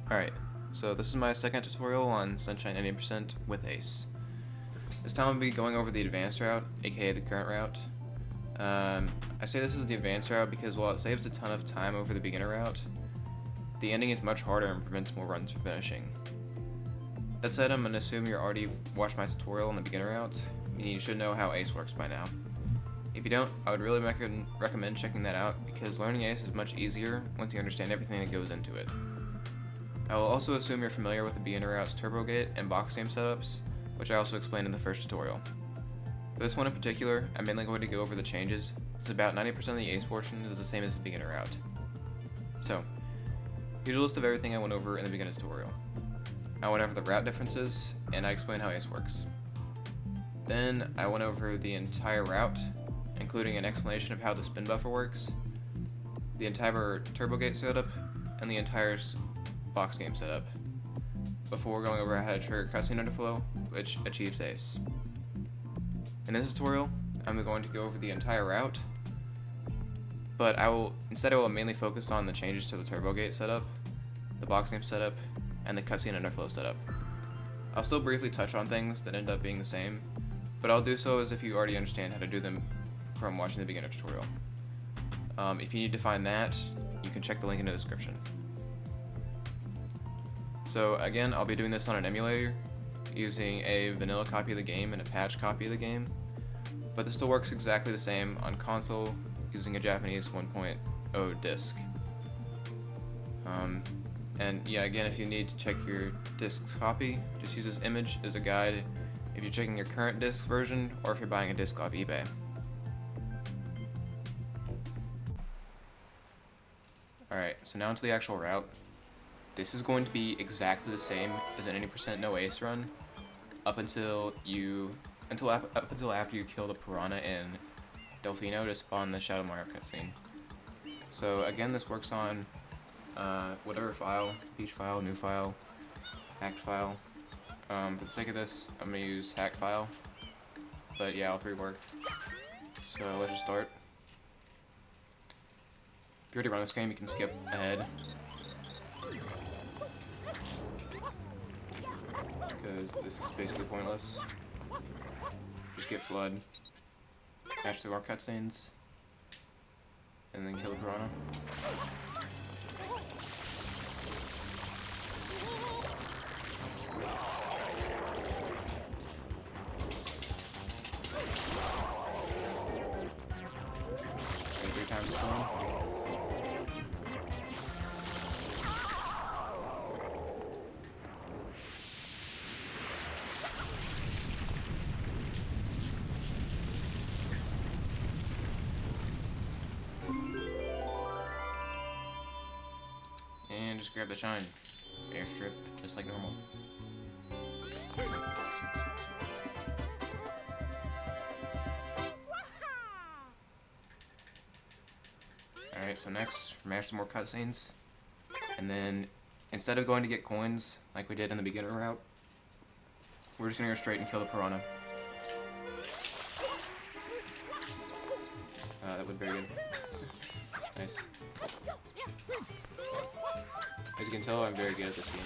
Alright, so this is my second tutorial on Sunshine 90% with Ace. This time I'll be going over the advanced route, aka the current route. I say this is the advanced route because while it saves a ton of time over the beginner route, the ending is much harder and prevents more runs from finishing. That said, I'm going to assume you're already watched my tutorial on the beginner route, meaning you should know how Ace works by now. If you don't, I would really recommend checking that out because learning Ace is much easier once you understand everything that goes into it. I will also assume you're familiar with the beginner route's turbo gate and box game setups, which I also explained in the first tutorial. For this one in particular, I'm mainly going to go over the changes, as about 90% of the Ace portion is the same as the beginner route. So, here's a list of everything I went over in the beginner tutorial. I went over the route differences, and I explained how Ace works. Then, I went over the entire route, including an explanation of how the spin buffer works, the entire turbo gate setup, and the entire box game setup, before going over how to trigger cutscene underflow, which achieves Ace. In this tutorial, I'm going to go over the entire route, but I will mainly focus on the changes to the turbo gate setup, the box game setup, and the cutscene underflow setup. I'll still briefly touch on things that end up being the same, but I'll do so as if you already understand how to do them from watching the beginner tutorial. If you need to find that, you can check the link in the description. So again, I'll be doing this on an emulator, using a vanilla copy of the game and a patch copy of the game, but this still works exactly the same on console using a Japanese 1.0 disc. And yeah, again, if you need to check your disc's copy, just use this image as a guide if you're checking your current disc version or if you're buying a disc off eBay. Alright, so now into the actual route. This is going to be exactly the same as an 80% no Ace run up until after you kill the piranha in Delfino to spawn the Shadow Mario cutscene. So again, this works on whatever file, Peach file, new file, hacked file. For the sake of this, I'm going to use hacked file, but yeah, all three work. So let's just start. If you already run this game, you can skip ahead, because this is basically pointless. Just get flood, match through our cutscenes, and then kill the piranha. And 3 times spawn. And just grab the shine. Airstrip, just like normal. Alright, so next, mash some more cutscenes. And then, instead of going to get coins, like we did in the beginner route, we're just gonna go straight and kill the piranha. That would be very good. Nice. As you can tell, I'm very good at this game.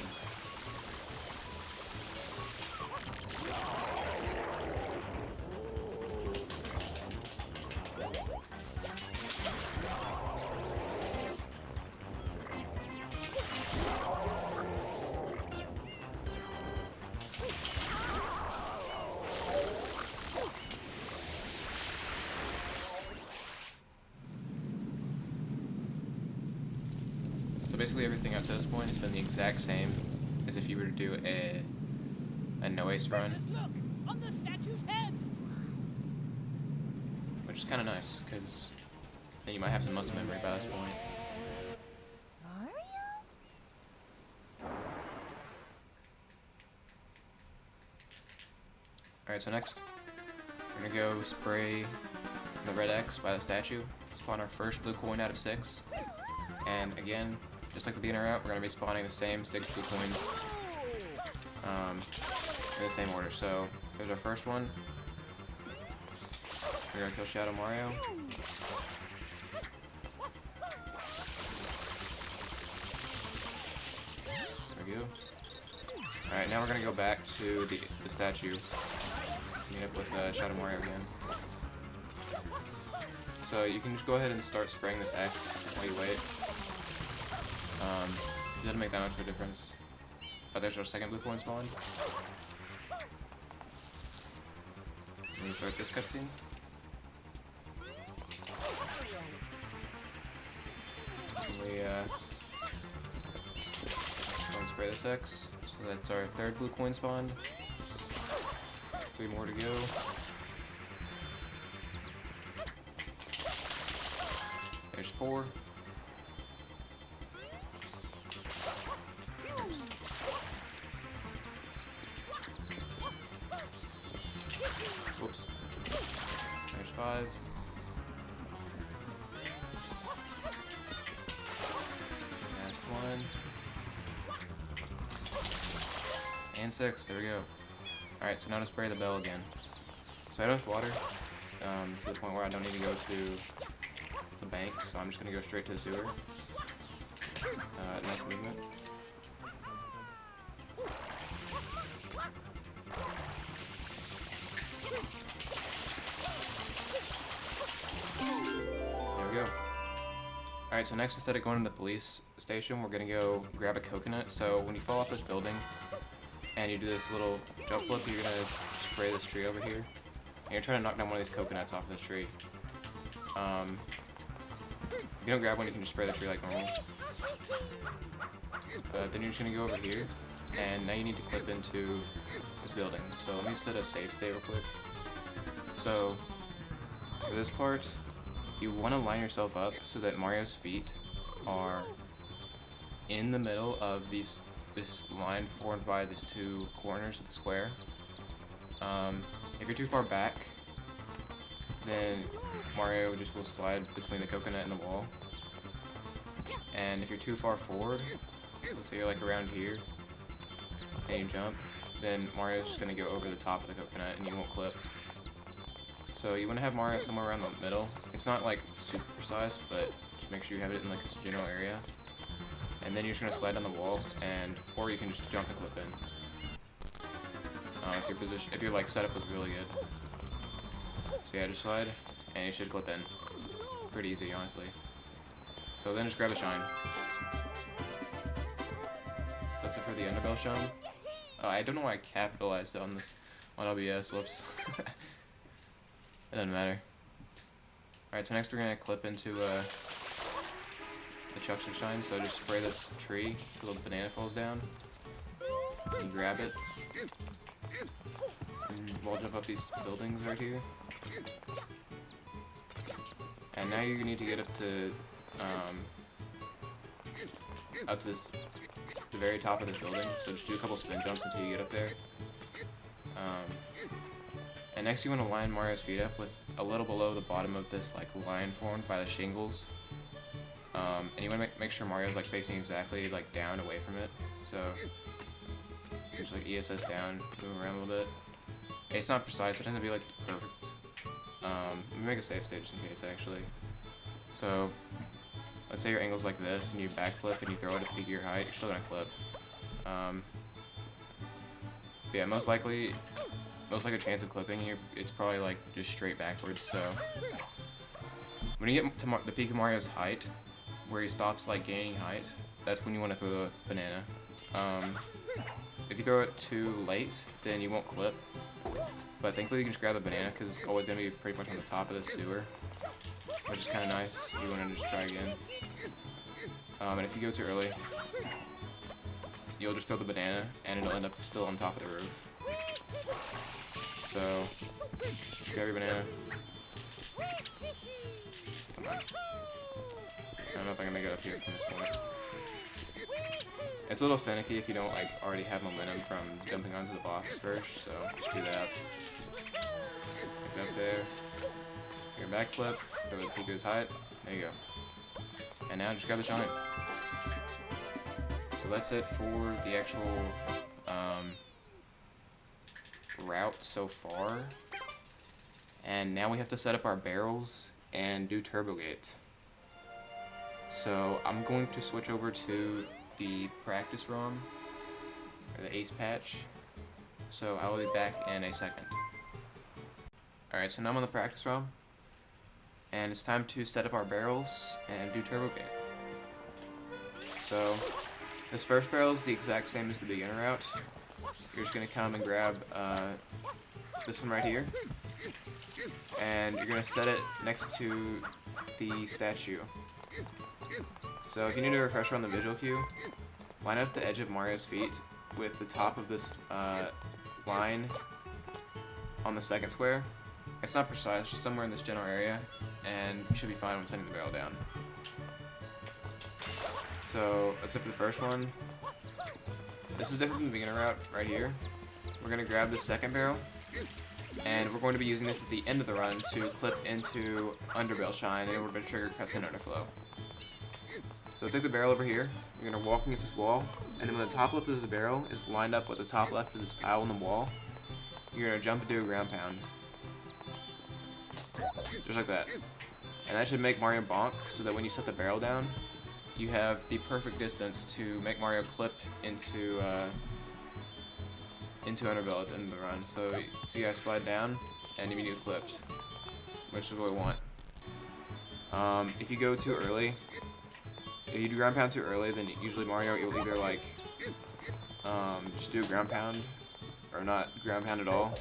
So basically everything up to this point has been the exact same as if you were to do a no Ace run, Look, on the statue's head. which is kind of nice because then you might have some muscle memory by this point. Alright, so next we're gonna go spray the red X by the statue, spawn our first blue coin out of 6, and again, just like the beginner route, we're going to be spawning the same 6 blue coins in the same order. So, there's our first one. We're going to kill Shadow Mario. we go. Alright, now we're gonna go back to the statue. Meet up with Shadow Mario again. So you can just go ahead and start spraying this X while you wait. It doesn't make that much of a difference. But there's our second blue coin spawn. Let me start this cutscene. We go and spray this X. So that's our third blue coin spawn. 3 more to go. There's 4. Whoops. There's 5. Last 1. And 6. There we go. Alright, so now to spray the bell again. So I don't have water, to the point where I don't need to go to the bank, so I'm just going to go straight to the sewer. Nice movement. There we go. Alright, so next, instead of going to the police station, we're going to go grab a coconut. So when you fall off this building, and you do this little jump flip, you're going to spray this tree over here. And you're trying to knock down one of these coconuts off this tree. If you don't grab one, you can just spray the tree like normal. But then you're just going to go over here, and now you need to clip into this building. So let me set a save state real quick. So, for this part, you want to line yourself up so that Mario's feet are in the middle of this line formed by these 2 corners of the square. If you're too far back, then Mario just will slide between the coconut and the wall. And if you're too far forward, let's say you're like around here, and you jump, then Mario's just going to go over the top of the coconut and you won't clip. So you want to have Mario somewhere around the middle. It's not like super precise, but just make sure you have it in like this general area. And then you're just going to slide down the wall, or you can just jump and clip in. If your like setup was really good. So yeah, just slide, and you should clip in. Pretty easy, honestly. So then just grab a shine. That's it for the Underbell shine. I don't know why I capitalized on this on OBS. Whoops. It doesn't matter. Alright, so next we're gonna clip into the Chuckster shine. So just spray this tree till the banana falls down. And grab it. And wall jump up these buildings right here. And now you need to get up to the very top of this building. So just do a couple spin jumps until you get up there. And next you want to line Mario's feet up with a little below the bottom of this like line formed by the shingles. And you want to make sure Mario's like facing exactly like down away from it. So just like ESS down, move around a little bit. It's not precise, it doesn't be like perfect. Let me make a safe state just in case actually. So let's say your angle's like this and you backflip and you throw it at the peak of your height, you're still gonna clip. But yeah, most likely a chance of clipping here, it's probably like just straight backwards. So when you get to the peak of Mario's height, where he stops like gaining height, that's when you want to throw the banana. If you throw it too late, then you won't clip. But thankfully you can just grab the banana because it's always going to be pretty much on the top of the sewer, which is kind of nice. You want to just try again. And if you go too early, you'll just throw the banana and it'll end up still on top of the roof. So, just grab your banana. Come on. I don't know if I can make it up here from this point. It's a little finicky if you don't like already have momentum from jumping onto the box first, so just do that. Get up there, your backflip, throw the peak of his height, there you go. And now just grab the shine. So that's it for the actual route so far. And now we have to set up our barrels and do turbo gate. So I'm going to switch over to the practice ROM or the ace patch. So I will be back in a second. Alright, so now I'm on the practice ROM, and it's time to set up our barrels and do turbo gate. So this first barrel is the exact same as the beginner route. You're just going to come and grab this one right here, and you're going to set it next to the statue. So if you need a refresher on the visual cue, line up the edge of Mario's feet with the top of this line on the second square. It's not precise, just somewhere in this general area, and you should be fine when setting the barrel down. So that's it for the first one. This is different from the beginner route right here. We're going to grab the second barrel, and we're going to be using this at the end of the run to clip into underbarrel shine in order to trigger cutscene underflow. So take the barrel over here, you're going to walk against this wall, and then when the top left of this barrel is lined up with the top left of this tile on the wall, you're going to jump and do a ground pound. Just like that. And that should make Mario bonk, so that when you set the barrel down, you have the perfect distance to make Mario clip into underbarrel at the end of the run. So see, I slide down and immediately clipped, which is what we want. If you go too early, if you do ground pound too early, then usually Mario will either like just do a ground pound or not ground pound at all.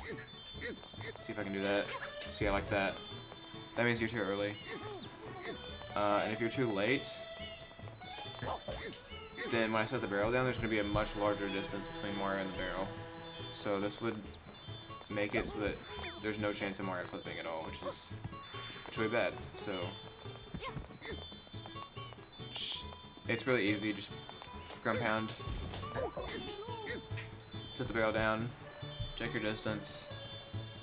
Let's see if I can do that. See, I like that. That means you're too early. And if you're too late, then when I set the barrel down, there's going to be a much larger distance between Mario and the barrel. So this would make it so that there's no chance of Mario clipping at all, which is really bad. So it's really easy, just ground pound, set the barrel down, check your distance,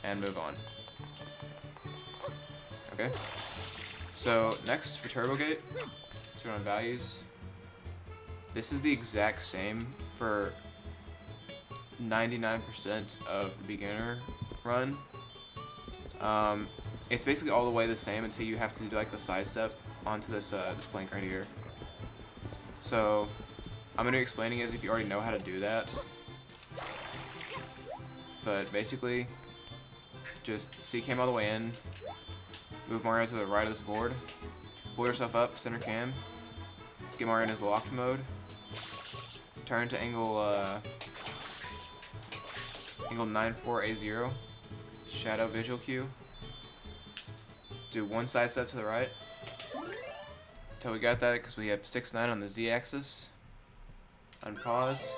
and move on. Okay, so next for turbo gate, turn on values. This is the exact same for 99% of the beginner run. It's basically all the way the same until you have to do like the side step onto this this plank right here. So I'm gonna be explaining as if you already know how to do that. But basically, just C cam all the way in, move Mario to the right of this board, pull yourself up, center cam, get Mario in his locked mode, turn to angle 94A0, shadow visual cue, do one side step to the right, until we got that because we have 6-9 on the Z-axis, unpause,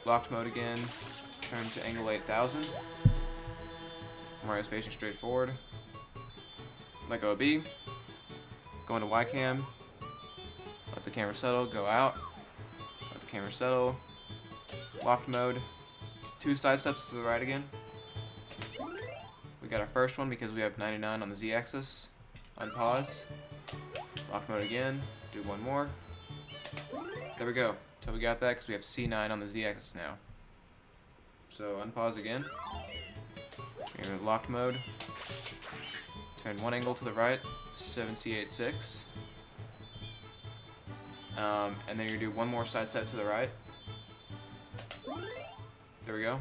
locked mode again, turn to angle 8000, Mario's facing straight forward, let go of B, go into Y cam, let the camera settle, go out, let the camera settle, locked mode, 2 side steps to the right again. We got our first one because we have 99 on the Z-axis, unpause, locked mode again, do one more, there we go, till we got that because we have C9 on the Z-axis now. So unpause again, you're in locked mode, turn one angle to the right, 7C86, and then you're gonna do one more side step to the right. There we go.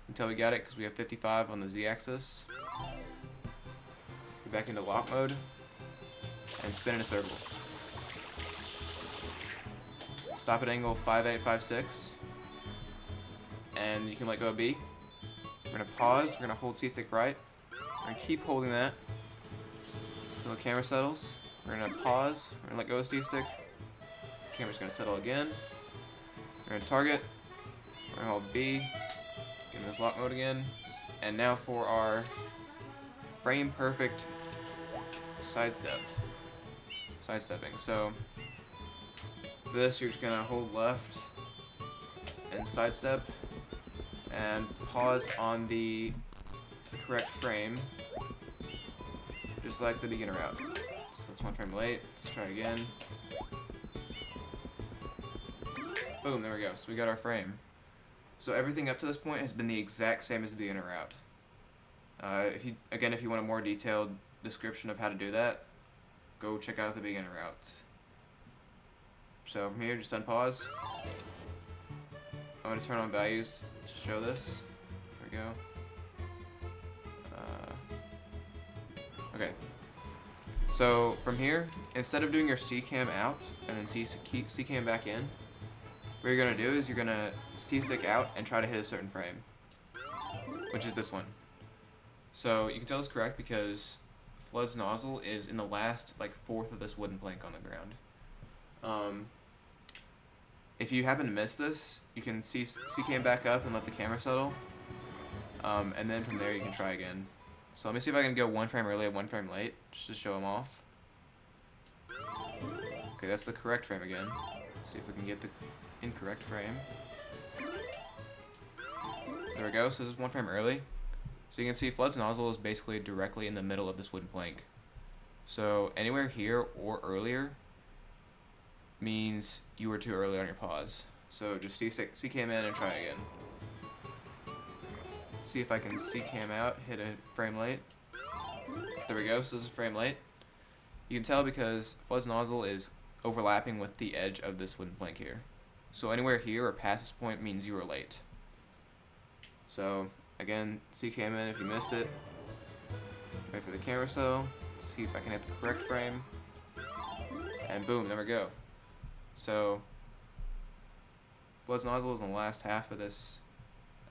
Until we got it, because we have 55 on the Z-axis. Go back into lock mode and spin in a circle. Stop at angle 5856, and you can let go of B. We're gonna pause. We're gonna hold C stick right. We're gonna keep holding that until the camera settles. We're gonna pause. We're gonna let go of C stick. Camera's gonna settle again. We're gonna target. We're gonna hold B. Get in this lock mode again. And now for our frame perfect sidestep. Sidestepping. So for this, you're just gonna hold left and sidestep and pause on the correct frame, just like the beginner route. So that's one frame late. Let's try again. Boom, there we go. So we got our frame. So everything up to this point has been the exact same as the beginner route. If you want a more detailed description of how to do that, go check out the beginner route. So from here, just unpause. I'm going to turn on values to show this. There we go. Okay. So from here, instead of doing your C-cam out and then C-cam back in, what you're going to do is you're going to C-stick out and try to hit a certain frame, which is this one. So you can tell it's correct because Flood's nozzle is in the last like fourth of this wooden plank on the ground. If you happen to miss this, you can C-cam back up and let the camera settle, and then from there you can try again. So let me see if I can go one frame early and one frame late, just to show them off. Okay, that's the correct frame again. Let's see if we can get the incorrect frame. There we go, so this is one frame early. So you can see Flood's nozzle is basically directly in the middle of this wooden plank. So anywhere here or earlier means you were too early on your pause. So just C-cam in and try again. See if I can C-cam out, hit a frame late. There we go, so this is frame late. You can tell because Flood's nozzle is overlapping with the edge of this wooden plank here. So anywhere here or past this point means you were late. So again, C-cam in if you missed it. Wait for the camera settle. See if I can hit the correct frame. And boom, there we go. So Flood's nozzle is in the last half of this,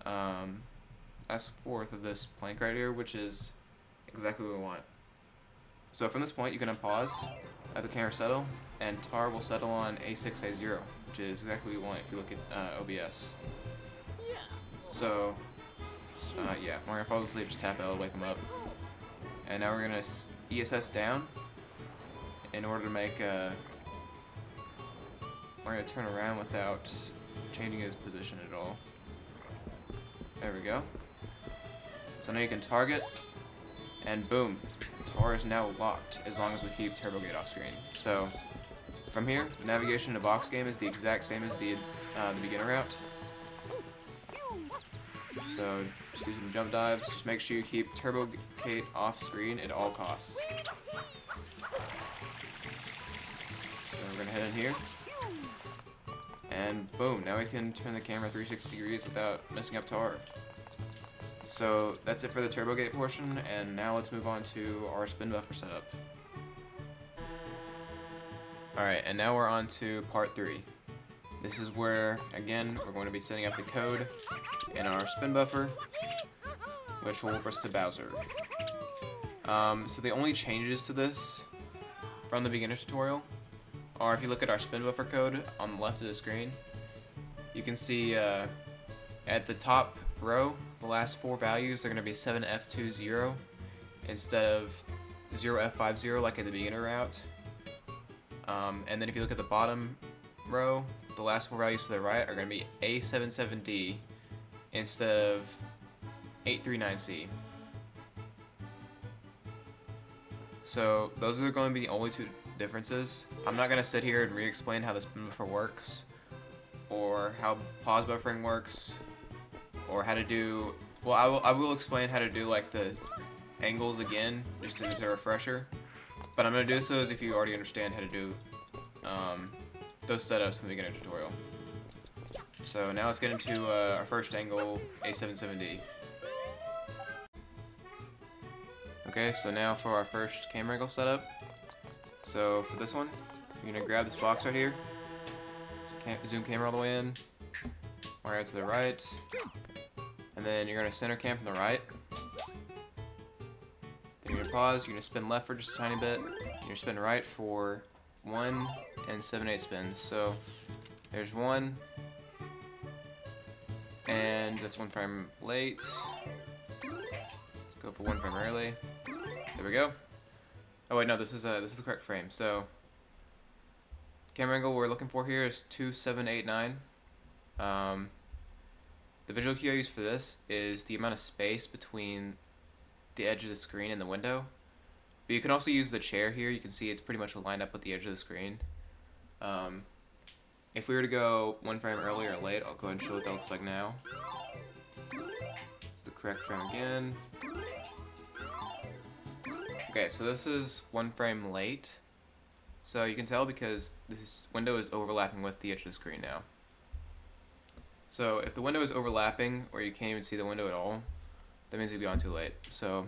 last fourth of this plank right here, which is exactly what we want. So from this point, you can unpause, let the camera settle, and tar will settle on A6, A0, which is exactly what we want if you look at OBS. So, yeah, if we're gonna fall asleep, just tap L to wake him up. And now we're gonna ESS down in order to make we're gonna turn around without changing his position at all. There we go. So now you can target, and boom, tar is now locked as long as we keep turbo gate off screen. So from here, the navigation to box game is the exact same as the beginner route. So just do some jump dives. Just make sure you keep turbo gate off screen at all costs. So we're gonna head in here. And boom, now we can turn the camera 360 degrees without messing up tar. So that's it for the turbo gate portion, and now let's move on to our spin buffer setup. Alright, and now we're on to part 3. This is where, again, we're going to be setting up the code in our spin buffer, which will warp us to Bowser. So the only changes to this from the beginner tutorial are if you look at our spin buffer code on the left of the screen, you can see at the top row, the last 4 values are going to be 7F20 instead of 0F50 like at the beginner route. And then if you look at the bottom row, the last 4 values to the right are going to be A77D instead of 839C. So those are going to be the only 2 differences. I'm not going to sit here and re-explain how the spin buffer works, or how pause buffering works, or how to do, well, I will explain how to do like the angles again, just as a refresher, but I'm going to do so as if you already understand how to do those setups in the beginner tutorial. So now let's get into our first angle, A77D. Okay, so now for our first camera angle setup. So for this one, you're going to grab this box right here, zoom camera all the way in, wire out to the right, and then you're going to center cam from the right. Then you're going to pause, you're going to spin left for just a tiny bit, you're going to spin right for 1 and 7/8 spins. So there's 1, and that's 1 frame late. Let's go for 1 frame early. There we go. Oh wait, no, this is the correct frame. So camera angle we're looking for here is 2789. The visual cue I use for this is the amount of space between the edge of the screen and the window. But you can also use the chair here. You can see it's pretty much lined up with the edge of the screen. If we were to go 1 frame early or late, I'll go ahead and show what that looks like now. It's the correct frame again. Okay, so this is 1 frame late. So you can tell because this window is overlapping with the edge of the screen now. So if the window is overlapping or you can't even see the window at all, that means you've gone too late. So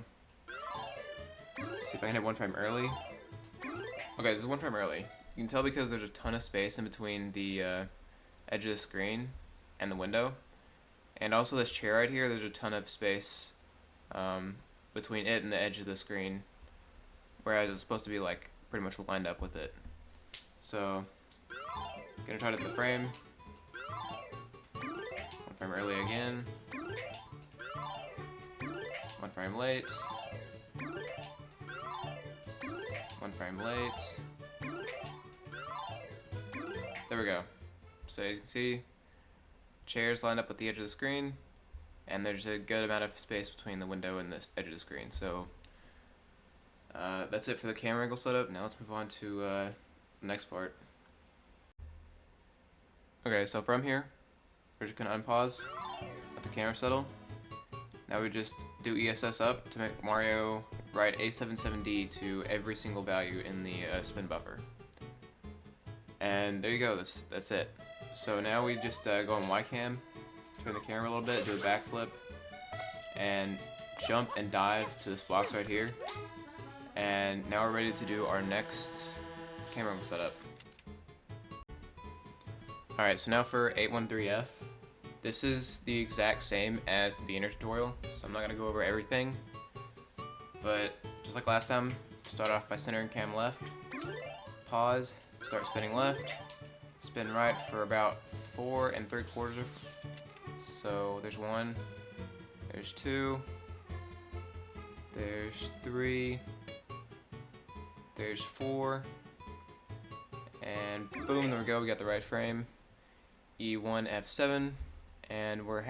see if I can hit 1 frame early. Okay, this is 1 frame early. You can tell because there's a ton of space in between the edge of the screen and the window. And also this chair right here, there's a ton of space between it and the edge of the screen. Whereas it's supposed to be like pretty much lined up with it. So, gonna try to hit the frame. 1 frame early again. 1 frame late. 1 frame late. There we go. So you can see, chairs lined up with the edge of the screen, and there's a good amount of space between the window and the edge of the screen. So that's it for the camera angle setup. Now let's move on to the next part. Okay, so from here, we're just gonna unpause, let the camera settle. Now we just do ESS up to make Mario write A77D to every single value in the spin buffer. And there you go, that's it. So now we just go on YCam, turn the camera a little bit, do a backflip, and jump and dive to this box right here. And now we're ready to do our next camera angle setup. Alright, so now for 813F. This is the exact same as the beginner tutorial, so I'm not going to go over everything. But just like last time, start off by centering cam left, pause, start spinning left, spin right for about 4 3/4. So there's 1, there's 2, there's 3, there's 4, and boom, there we go, we got the right frame. E1 F7, and we're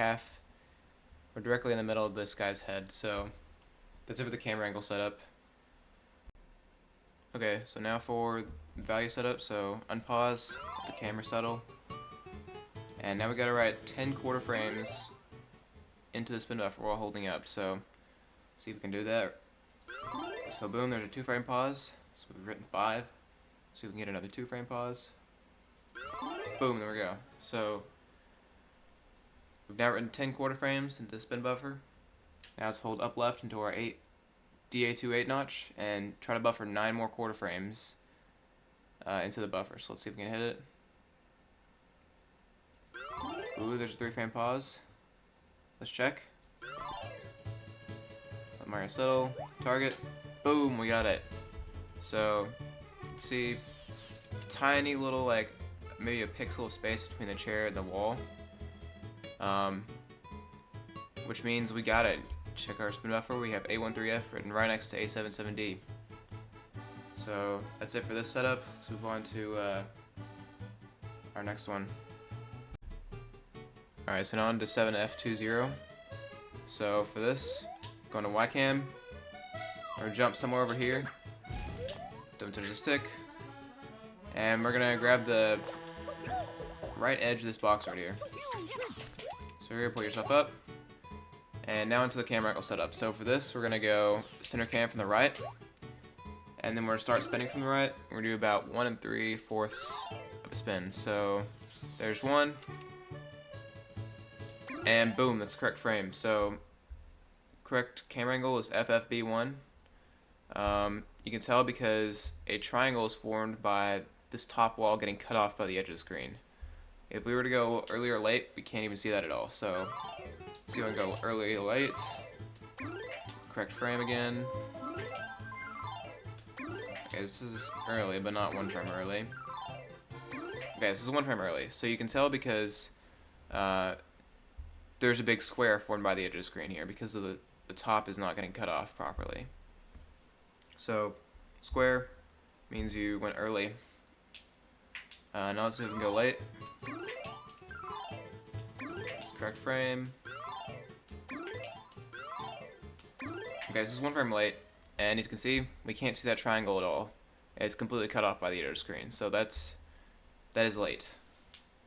directly in the middle of this guy's head. So that's it for the camera angle setup. Okay, so now for the value setup. So unpause, let the camera settle, and now we gotta write 10 quarter frames into the spin buffer while holding up. So see if we can do that. So boom, there's a 2 frame pause. So we've written 5. See if we can get another 2 frame pause. Boom, there we go. So we've now written 10 quarter frames into the spin buffer. Now let's hold up left into our DA2 8 notch and try to buffer 9 more quarter frames into the buffer. So let's see if we can hit it. Ooh, there's a 3 frame pause. Let's check. Let Mario settle. Target. Boom, we got it. So let's see, tiny little like maybe a pixel of space between the chair and the wall, which means we got it. Check our spin buffer, we have A13F written right next to A77D. So that's it for this setup. Let's move on to our next one. Alright, so now on to 7F20. So for this, going to YCam, or jump somewhere over here, don't touch the stick, and we're gonna grab the right edge of this box right here. So here, pull yourself up, and now into the camera angle setup. So for this, we're gonna go center cam from the right, and then we're gonna start spinning from the right. We're gonna do about 1 3/4 of a spin. So there's 1, and boom, that's the correct frame. So correct camera angle is FFB1. You can tell because a triangle is formed by this top wall getting cut off by the edge of the screen. If we were to go early or late, we can't even see that at all. So let's go and go early or late. Correct frame again. Okay, this is early, but not 1 frame early. Okay, this is 1 frame early. So you can tell because there's a big square formed by the edge of the screen here because of the top is not getting cut off properly. So square means you went early. Now let's see if we can go late. That's correct frame. Okay, this is 1 frame late, and as you can see, we can't see that triangle at all. It's completely cut off by the edge of the screen, so that is late.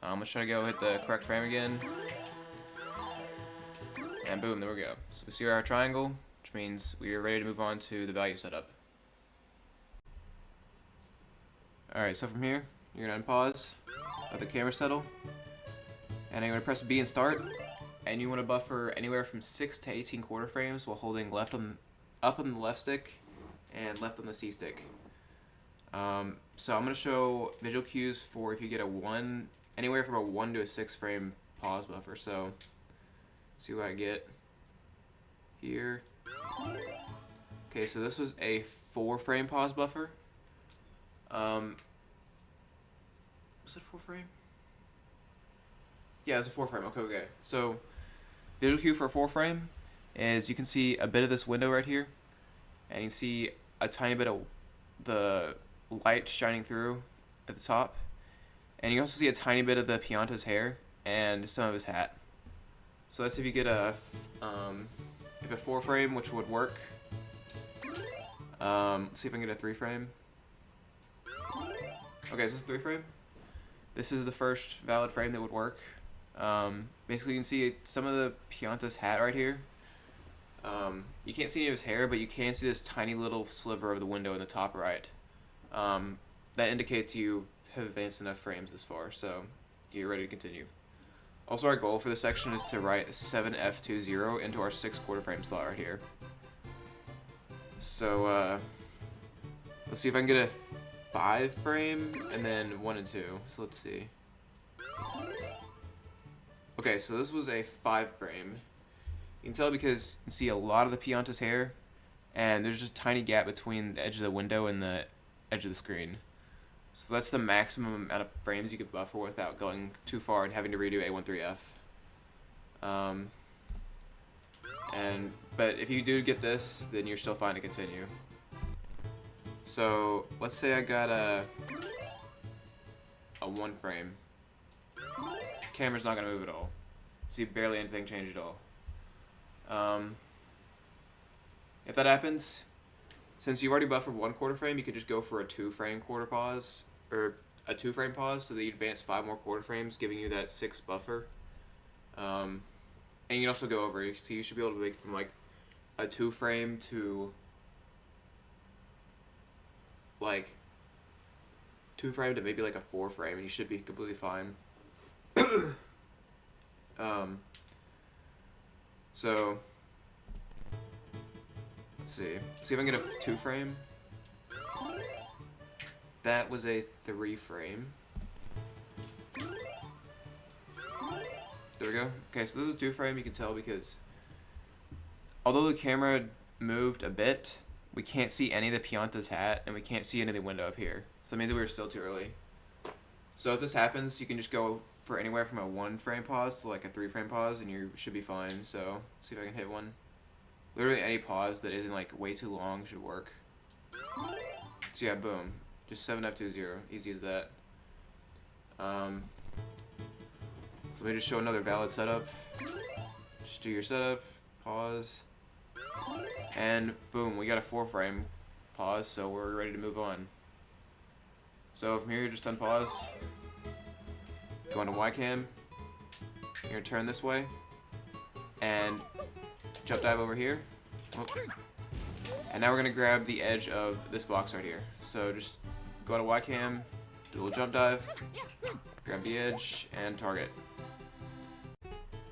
Let's try to go hit the correct frame again. And boom, there we go. So we see our triangle, which means we are ready to move on to the value setup. Alright, so from here, you're going to unpause, let the camera settle, And I'm going to press B and start. And you want to buffer anywhere from 6 to 18 quarter frames while holding up on the left stick and left on the C stick. So I'm going to show visual cues for if you get anywhere from a 1 to a 6 frame pause buffer. So see what I get here. Okay, so this was a 4 frame pause buffer. Was it 4 frame? Yeah, it's a 4 frame. Okay. So visual cue for a 4 frame is you can see a bit of this window right here, and you can see a tiny bit of the light shining through at the top, and you also see a tiny bit of the Pianta's hair and some of his hat. So that's if you get a 4 frame, which would work. Let's see if I can get a 3 frame. Okay, so this is 3 frame. This is the first valid frame that would work. Basically, you can see some of the Pianta's hat right here. You can't see any of his hair, but you can see this tiny little sliver of the window in the top right. That indicates you have advanced enough frames this far, so you're ready to continue. Also, our goal for this section is to write 7F20 into our 6 quarter frame slot right here. So, let's see if I can get a 5 frame, and then 1 and 2. So let's see. Okay, so this was a 5 frame. You can tell because you can see a lot of the Pianta's hair, and there's just a tiny gap between the edge of the window and the edge of the screen. So that's the maximum amount of frames you could buffer without going too far and having to redo A13F. But if you do get this, then you're still fine to continue. So let's say I got a 1 frame. Camera's not gonna move at all. See barely anything change at all. If that happens, since you've already buffered 1 quarter frame, you could just go for a 2 frame quarter pause, or a 2 frame pause, so that you advance 5 more quarter frames, giving you that 6 buffer. And you can also go over. So you should be able to make from like a 2 frame to like 2 frame to maybe like a 4 frame, and you should be completely fine. So let's see if I can get a 2 frame. That was a 3 frame. There we go. Okay, so this is 2 frame. You can tell because although the camera moved a bit, we can't see any of the Pianta's hat, and we can't see any of the window up here. So that means that we were still too early. So if this happens, you can just go for anywhere from a 1 frame pause to like a 3 frame pause, and you should be fine. So let's see if I can hit one. Literally any pause that isn't like way too long should work. So yeah, boom. Just 7F20, easy as that. So let me just show another valid setup. Just do your setup, pause, and boom, we got a 4 frame pause, so we're ready to move on. So from here, you're just unpause, go into YCam, you're gonna turn this way, and jump dive over here. Whoop. And now we're gonna grab the edge of this box right here. So just go to YCam, do a little jump dive, grab the edge, and target.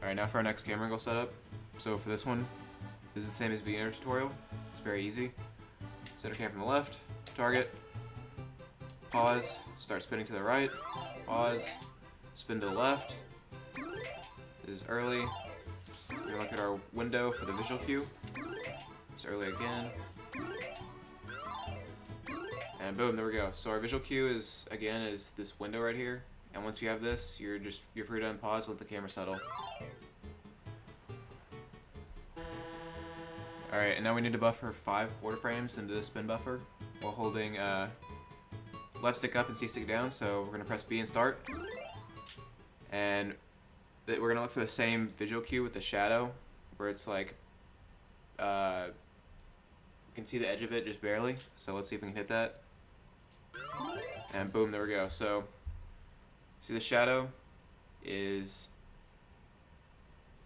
Alright, now for our next camera angle setup. So for this one, this is the same as beginner tutorial. It's very easy. Center cam from the left, target, pause, start spinning to the right, pause, spin to the left. This is early. We're gonna look at our window for the visual cue. It's early again. And boom, there we go. So our visual cue is, again, is this window right here. And once you have this, you're free to unpause, let the camera settle. Alright, and now we need to buffer 5 quarter frames into the spin buffer while holding left stick up and C stick down. So we're gonna press B and start. And we're gonna look for the same visual cue with the shadow, where it's like you can see the edge of it just barely. So let's see if we can hit that. And boom, there we go. So see the shadow is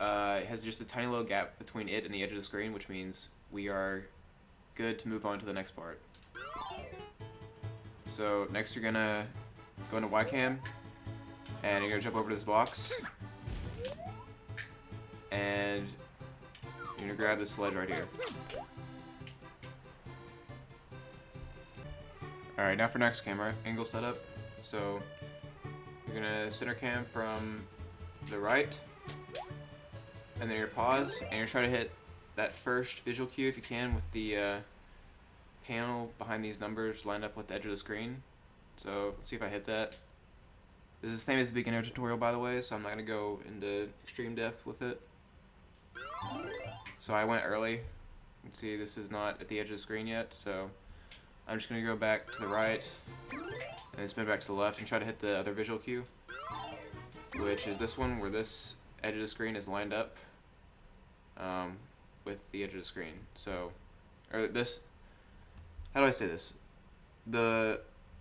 it has just a tiny little gap between it and the edge of the screen, which means we are good to move on to the next part. So next you're gonna go into YCam, and you're gonna jump over to this box, and you're gonna grab this ledge right here. Alright, now for next camera angle setup. So you're gonna center cam from the right, and then your pause, and you're trying to hit that first visual cue if you can with the panel behind these numbers lined up with the edge of the screen. So let's see if I hit that. This is the same as the beginner tutorial, by the way, so I'm not going to go into extreme depth with it. So I went early. You can see this is not at the edge of the screen yet, so I'm just going to go back to the right and then spin back to the left and try to hit the other visual cue, which is this one where this edge of the screen is lined up with the edge of the screen. So, or this, how do I say this? The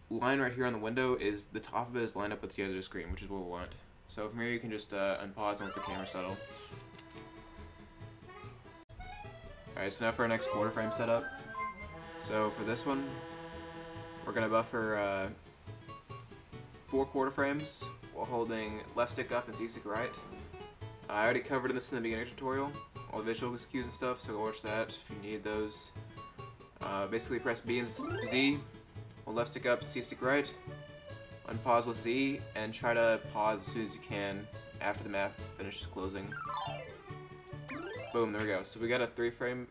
line right here on the window is, the top of it is lined up with the edge of the screen, which is what we want. So from here you can just unpause and let the camera settle. Alright, so now for our next quarter frame setup. So for this one, we're going to buffer 4 quarter frames while holding left stick up and Z stick right. I already covered this in the beginner tutorial, all the visual cues and stuff, so go watch that if you need those. Basically press B and Z, hold left stick up, C stick right, unpause with Z, and try to pause as soon as you can after the map finishes closing. Boom, there we go. So we got a 3/4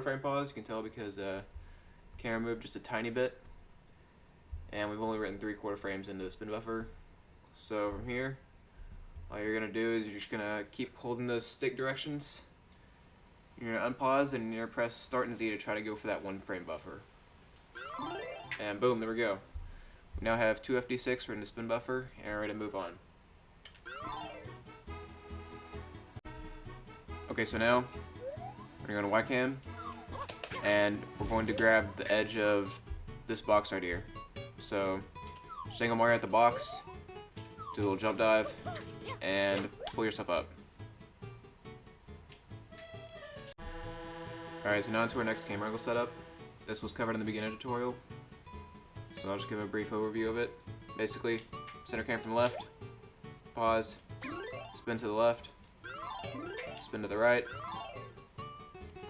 frame pause. You can tell because camera moved just a tiny bit, and we've only written 3/4 frames into the spin buffer. So from here, all you're gonna do is you're just gonna keep holding those stick directions. You're gonna unpause and you're gonna press Start and Z to try to go for that 1 frame buffer. And boom, there we go. We now have 2 FD6 written in the spin buffer, and we're ready to move on. Okay, so now we're going to Y cam, and we're going to grab the edge of this box right here. So just angle Mario at the box, do a little jump dive, and pull yourself up. Alright, so now onto our next camera angle setup. This was covered in the beginner tutorial, so I'll just give a brief overview of it. Basically, center cam from the left, pause, spin to the left, spin to the right,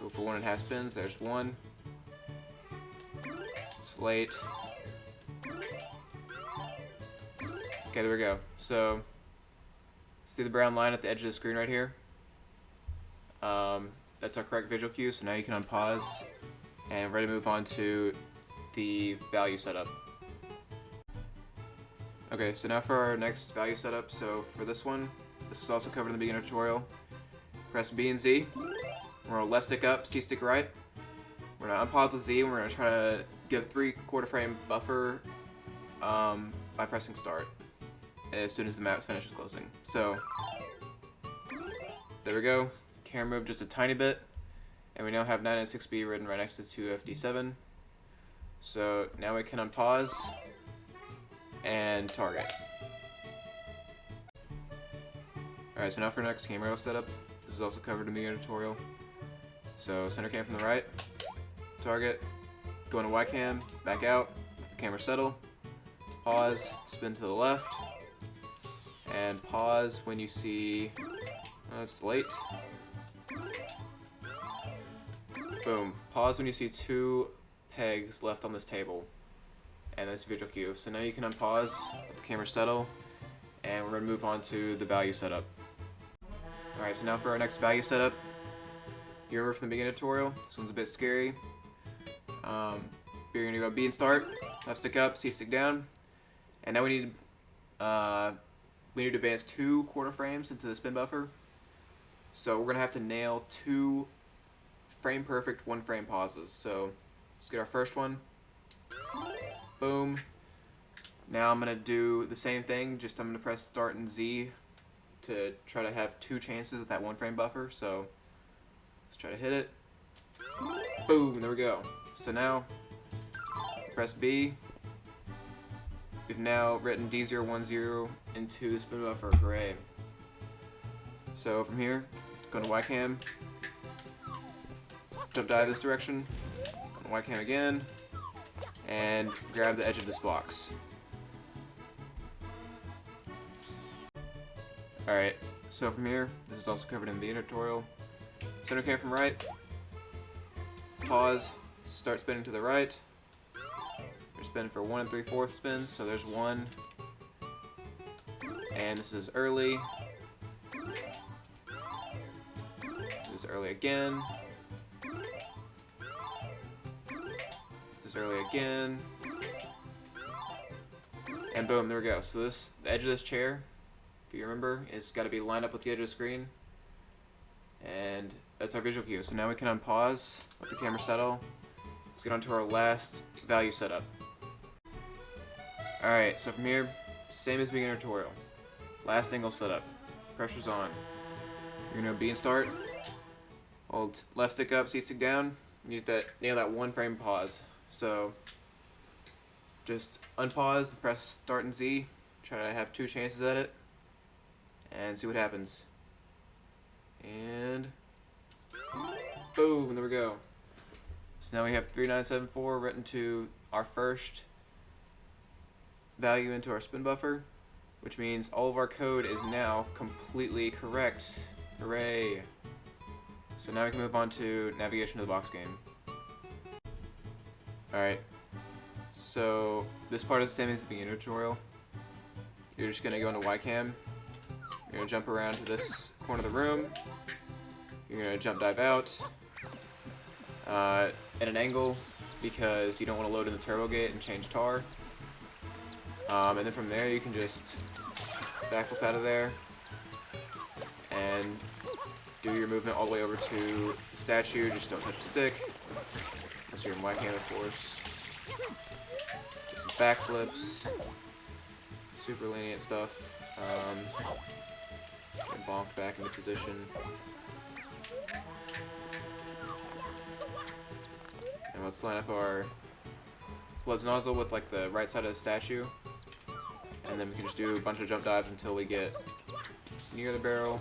go for 1.5 spins, there's 1, slate. Okay, there we go. So, see the brown line at the edge of the screen right here? That's our correct visual cue, so now you can unpause and ready to move on to the value setup. Okay, so now for our next value setup. So for this one, this was also covered in the beginner tutorial. Press B and Z. We're gonna left stick up, C stick right. We're gonna unpause with Z, and we're gonna try to get a 3/4 frame buffer by pressing Start as soon as the map finishes closing. So there we go. Camera moved just a tiny bit, and we now have 996B written right next to 2FD7. So now we can unpause and target. Alright, so now for our next camera setup. This is also covered in the beginner tutorial. So center cam from the right, target, go into Y cam, back out, let the camera settle, pause, spin to the left, and pause when you see, it's late. Boom. Pause when you see 2 pegs left on this table, and that's visual cue. So now you can unpause, let the camera settle, and we're going to move on to the value setup. Alright, so now for our next value setup. You remember from the beginning tutorial, this one's a bit scary. You're going to go B and Start, left stick up, C stick down, and now we need to advance 2 quarter frames into the spin buffer. So we're going to have to nail 2 frame perfect 1 frame pauses. So let's get our first one. Boom. Now I'm going to do the same thing, just I'm going to press Start and Z to try to have 2 chances at that 1 frame buffer. So let's try to hit it. Boom, there we go. So now press B. We've now written D010 into the spin buffer. Hooray. So from here, go to Y cam, jump dive this direction, go to Y cam again, and grab the edge of this box. Alright, So from here, this is also covered in the tutorial. Center cam from right. Pause. Start spinning to the right. You're spinning for 1 3/4 spins, so there's 1. And this is early. This is early again. This is early again. And boom, there we go. So the edge of this chair, if you remember, it's got to be lined up with the edge of the screen. And that's our visual cue. So now we can unpause, let the camera settle. Let's get on to our last value setup. Alright, so from here, same as beginner tutorial. Last angle setup. Pressure's on. You're gonna be in start. Hold left stick up, C stick down. You need that nail that 1 frame pause. So just unpause, press start and Z. Try to have 2 chances at it. And see what happens. And boom, there we go. So now we have 3974 written to our first value into our spin buffer, which means all of our code is now completely correct. Hooray! So now we can move on to navigation to the box game. Alright, so this part is the same as the beginner tutorial. You're just going to go into wCam. You're going to jump around to this corner of the room. You're going to jump dive out at an angle because you don't want to load in the turbo gate and change tar. And then from there you can just backflip out of there and do your movement all the way over to the statue. Just don't touch the stick. Unless you're in wCam, of course. Just some backflips. Super lenient stuff. Get bonked back into position. And let's line up our floods nozzle with like the right side of the statue. And then we can just do a bunch of jump dives until we get near the barrel.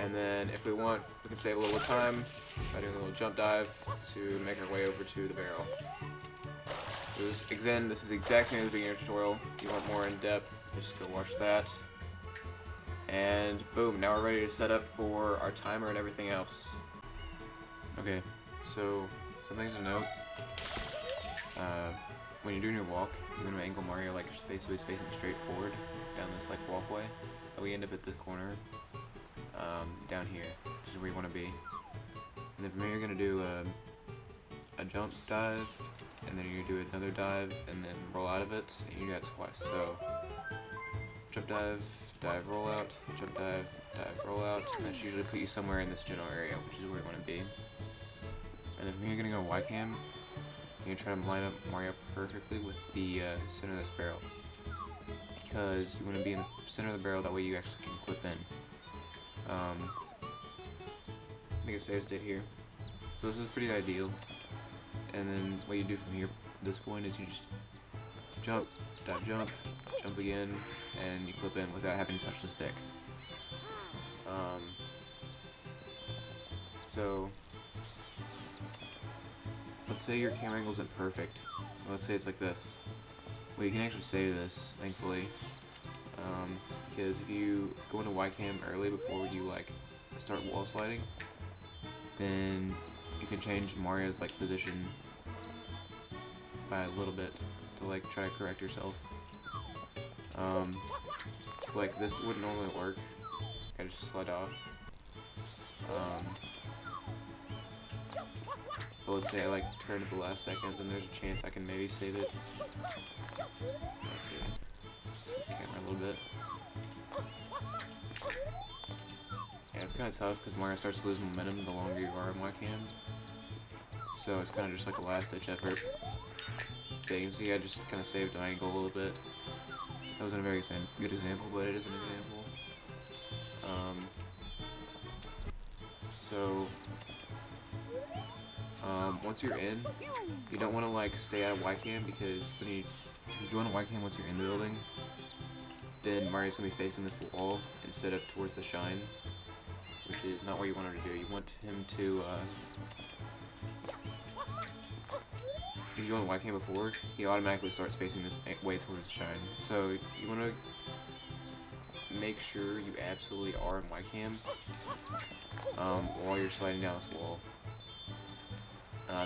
And then if we want, we can save a little time by doing a little jump dive to make our way over to the barrel. So this is the exact same as the beginner tutorial. If you want more in depth, just go watch that. And boom, now we're ready to set up for our timer and everything else. Okay, so some things to note. When you're doing your walk, you're going to angle Mario like basically facing straight forward down this like walkway. And we end up at the corner down here, which is where you want to be. And then from here you're going to do a jump dive, and then you're going to do another dive, and then roll out of it, and you do that twice. So jump dive, dive, roll out, jump dive, dive, roll out, and that's usually put you somewhere in this general area, which is where you want to be. And then from here you're going to go wCam. You're going to try to line up Mario perfectly with the center of this barrel. Because you want to be in the center of the barrel, that way you actually can clip in. Make a save state here. So this is pretty ideal. And then what you do from here, this point, is you just jump, dive, jump again, and you clip in without having to touch the stick. So let's say your camera angle isn't perfect. Let's say it's like this. Well, you can actually save this, thankfully, because if you go into wCam early before you like start wall sliding, then you can change Mario's like position by a little bit to like try to correct yourself. So, like this wouldn't normally work. I just slide off. But let's say I like turn at the last second, then there's a chance I can maybe save it. Let's see. Camera a little bit. Yeah, it's kind of tough because Mario starts to lose momentum the longer you are in wCam. So it's kind of just like a last-ditch effort. But you can see I just kind of saved an angle a little bit. That wasn't a very good example, but it is an example. Once you're in, you don't want to like stay out of wCam, because when you join a wCam once you're in the building, then Mario's gonna be facing this wall instead of towards the shine, which is not what you want him to do. You want him to, if you go in wCam before, he automatically starts facing this way towards the shine. So you want to make sure you absolutely are in webcam while you're sliding down this wall.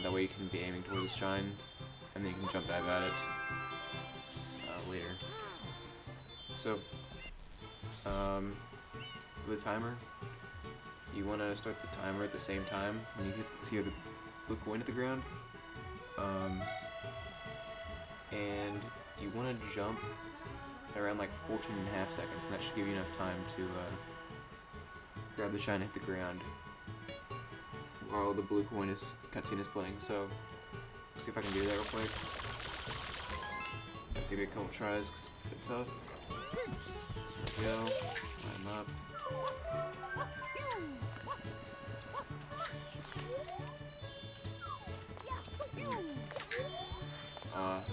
That way you can be aiming towards the shine, and then you can jump dive at it later. So, for the timer, you want to start the timer at the same time when you see the blue coin at the ground. And you want to jump around like 14.5 seconds, and that should give you enough time to grab the shine and hit the ground while the blue coin cutscene is playing. So, see if I can do that real quick. It's gonna be a couple tries because it's a bit tough. There we go. Line 'em up.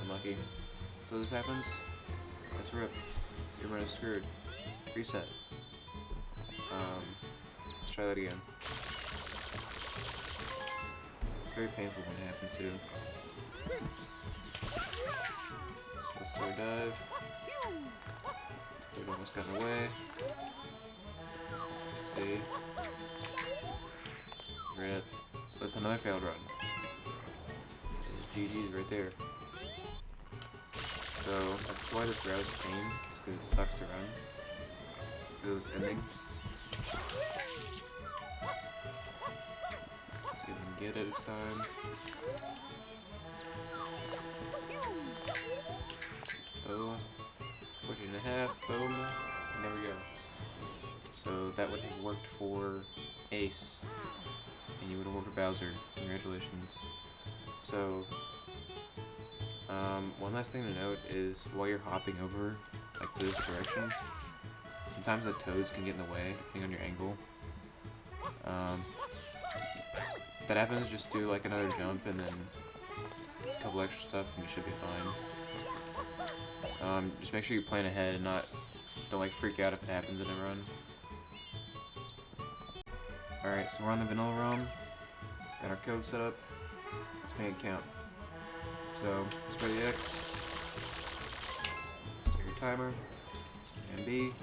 Unlucky. So this happens. Let's rip. Your run is screwed. Reset. Let's try that again. It's very painful when it happens too. So let's throw a dive. It almost got away. Let's see. Rip. So it's another failed run. There's GG's right there. So that's why this route is a pain. It's because it sucks to run. This ending. Let's see if we can get it this time. Oh, 14.5. Boom. And there we go. So that would have worked for Ace, and you would have worked for Bowser. Congratulations. So. One last thing to note is while you're hopping over, like to this direction, sometimes the toads can get in the way, depending on your angle. If that happens, just do like another jump and then a couple extra stuff and you should be fine. Just make sure you plan ahead and don't like freak out if it happens in a run. Alright, so we're on the vanilla ROM, got our code set up, let's make it count. So, spray the X, start your timer, and B,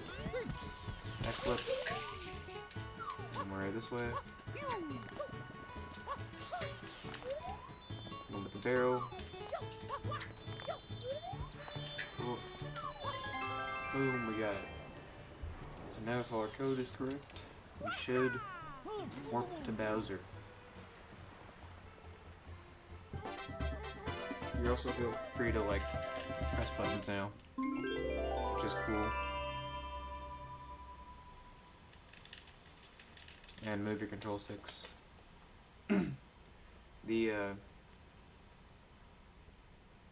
backflip, and we're this way. One with the barrel. Cool. Boom, we got it. So now if our code is correct, we should warp to Bowser. You also feel free to like press buttons now, which is cool, and move your control sticks. The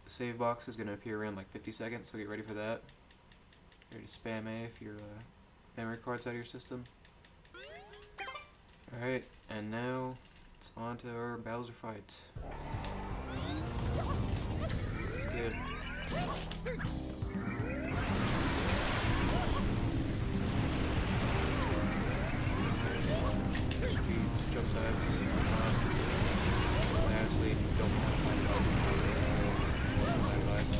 save box is going to appear around like 50 seconds, so get ready for that. Get ready to spam A if your memory card's out of your system. Alright, and now it's on to our Bowser fight. Let's get it. Jump dives. I honestly don't know how to find Bowser, so my advice.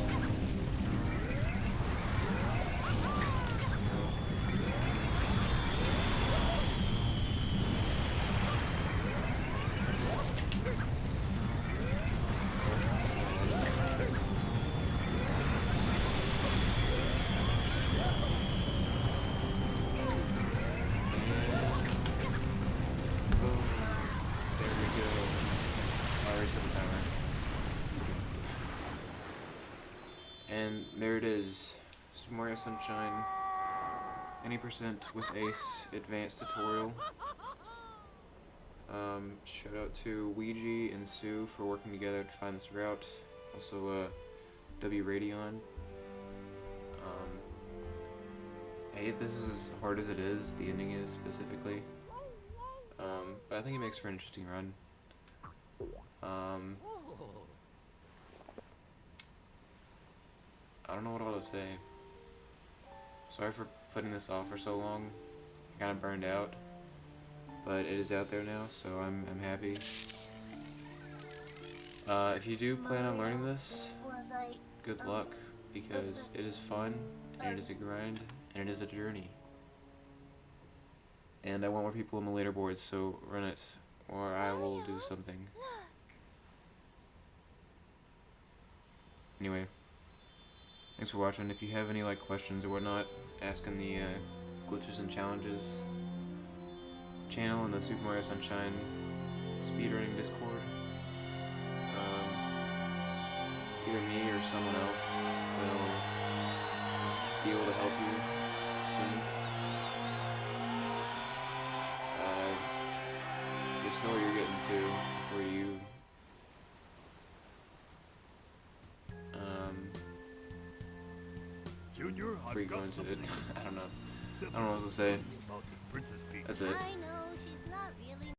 And there it is, Super Mario Sunshine, 90% with Ace Advanced Tutorial. Shout out to Weegee and Sue for working together to find this route. Also, wRadion. I hate this is as hard as it is, the ending is specifically. But I think it makes for an interesting run. I don't know what all to say. Sorry for putting this off for so long. I kind of burned out, but it is out there now, so I'm happy. If you do plan on learning this, good luck, because it is fun, and it is a grind, and it is a journey. And I want more people on the leaderboard, so run it, or I will do something. Anyway, thanks for watching. If you have any like questions or whatnot, ask in the glitches and challenges channel in the Super Mario Sunshine speedrunning Discord. Either me or someone else will be able to help you soon. Just know what you're getting to before you Junior, before you I've go got into something. it. I don't know what to say. About the Princess Peach. That's it. I know she's not real.